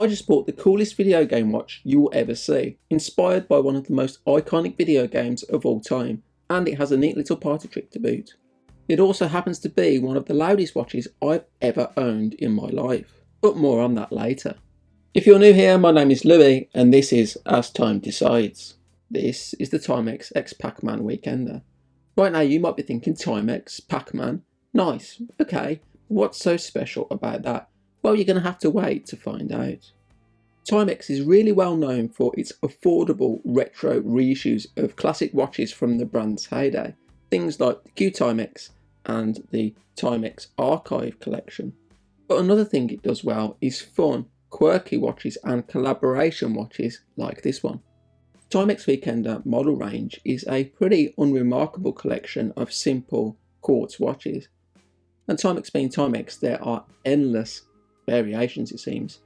I just bought the coolest video game watch you will ever see, inspired by one of the most iconic video games of all time, and it has a neat little party trick to boot. It also happens to be one of the loudest watches I've ever owned in my life, but more on that later. If you're new here, my name is Louis, and this is As Time Decides. This is the Timex X Pac-Man Weekender. Right now you might be thinking, Timex, Pac-Man, nice, okay, what's so special about that? Well, you're going to have to wait to find out. Timex is really well known for its affordable retro reissues of classic watches from the brand's heyday, things like the Q Timex and the Timex Archive collection. But another thing it does well is fun, quirky watches and collaboration watches like this one. Timex Weekender model range is a pretty unremarkable collection of simple quartz watches. And Timex being Timex, there are endless variations it seems.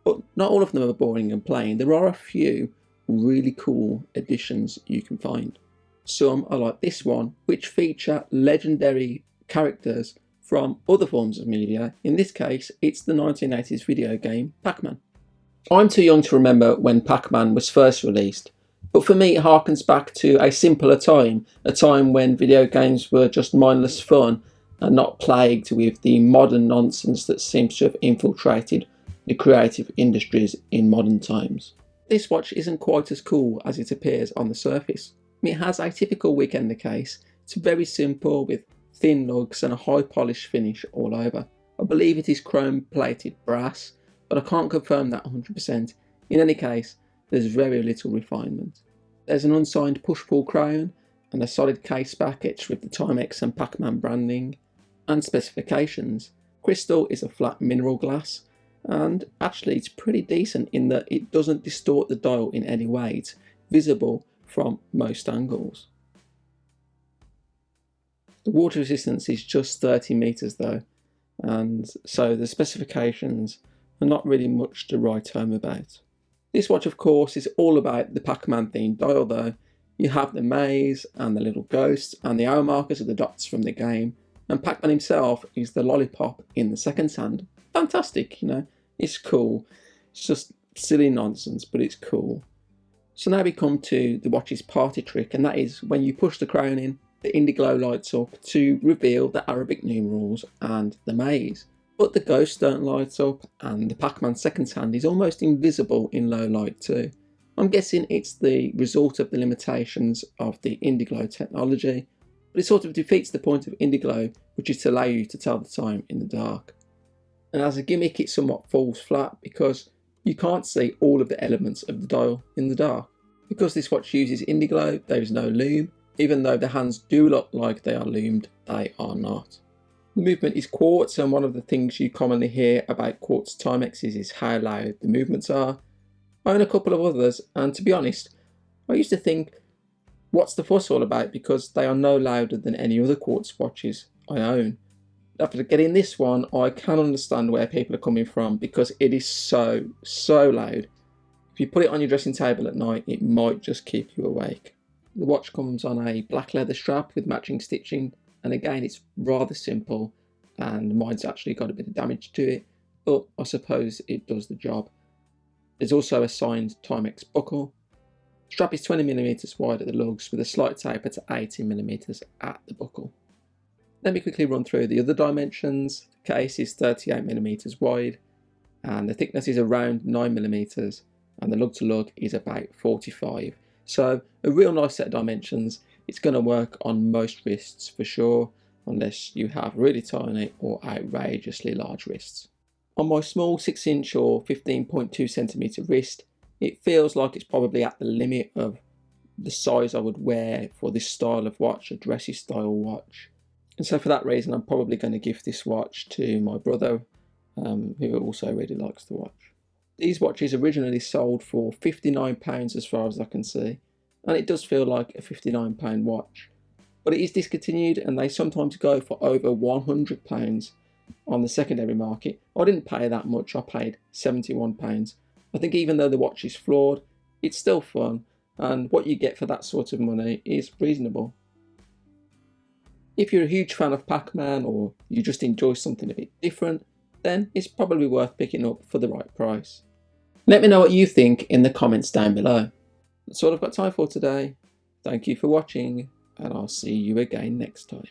But not all of them are boring and plain. There are a few really cool additions you can find. Some are like this one, which feature legendary characters from other forms of media. In this case, it's the 1980s video game Pac-Man. I'm too young to remember when Pac-Man was first released, but for me it harkens back to a simpler time, a time when video games were just mindless fun and not plagued with the modern nonsense that seems to have infiltrated the creative industries in modern times. This watch isn't quite as cool as it appears on the surface. It has a typical weekender case. It's very simple with thin lugs and a high polish finish all over. I believe it is chrome plated brass, but I can't confirm that 100%. In any case, there's very little refinement. There's an unsigned push-pull crown and a solid case back etched with the Timex and Pac-Man branding and specifications. Crystal is a flat mineral glass, and actually it's pretty decent in that it doesn't distort the dial in any way. It's visible from most angles. The water resistance is just 30 meters though, and so the specifications are not really much to write home about. This watch of course is all about the Pac-Man themed dial though. You have the maze and the little ghosts and the hour markers are the dots from the game, and Pac-Man himself is the lollipop in the second hand. Fantastic, you know, it's cool. It's just silly nonsense, but it's cool. So now we come to the watch's party trick, and that is when you push the crown in, the Indiglo lights up to reveal the Arabic numerals and the maze. But the ghosts don't light up, and the Pac-Man second hand is almost invisible in low light too. I'm guessing it's the result of the limitations of the Indiglo technology, but it sort of defeats the point of Indiglo, which is to allow you to tell the time in the dark. And as a gimmick it somewhat falls flat because you can't see all of the elements of the dial in the dark. Because this watch uses Indiglo, there is no lume. Even though the hands do look like they are lumed, they are not. The movement is quartz, and one of the things you commonly hear about quartz Timexes is how loud the movements are. I own a couple of others, and to be honest, I used to think, what's the fuss all about, because they are no louder than any other quartz watches I own. After getting this one, I can understand where people are coming from, because it is so loud. If you put it on your dressing table at night, it might just keep you awake. The watch comes on a black leather strap with matching stitching, and again it's rather simple, and mine's actually got a bit of damage to it, but I suppose it does the job. There's also a signed Timex buckle. The strap is 20mm wide at the lugs with a slight taper to 18mm at the buckle. Let me quickly run through the other dimensions. The case is 38mm wide, and the thickness is around 9mm, and the lug to lug is about 45. So a real nice set of dimensions. It's going to work on most wrists for sure, unless you have really tiny or outrageously large wrists. On my small 6" or 15.2cm wrist, it feels like it's probably at the limit of the size I would wear for this style of watch, a dressy style watch. And so for that reason, I'm probably going to gift this watch to my brother, who also really likes the watch. These watches originally sold for £59 as far as I can see, and it does feel like a £59 watch. But it is discontinued, and they sometimes go for over £100 on the secondary market. I didn't pay that much, I paid £71. I think even though the watch is flawed, it's still fun, and what you get for that sort of money is reasonable. If you're a huge fan of Pac-Man, or you just enjoy something a bit different, then it's probably worth picking up for the right price. Let me know what you think in the comments down below. That's all I've got time for today. Thank you for watching, and I'll see you again next time.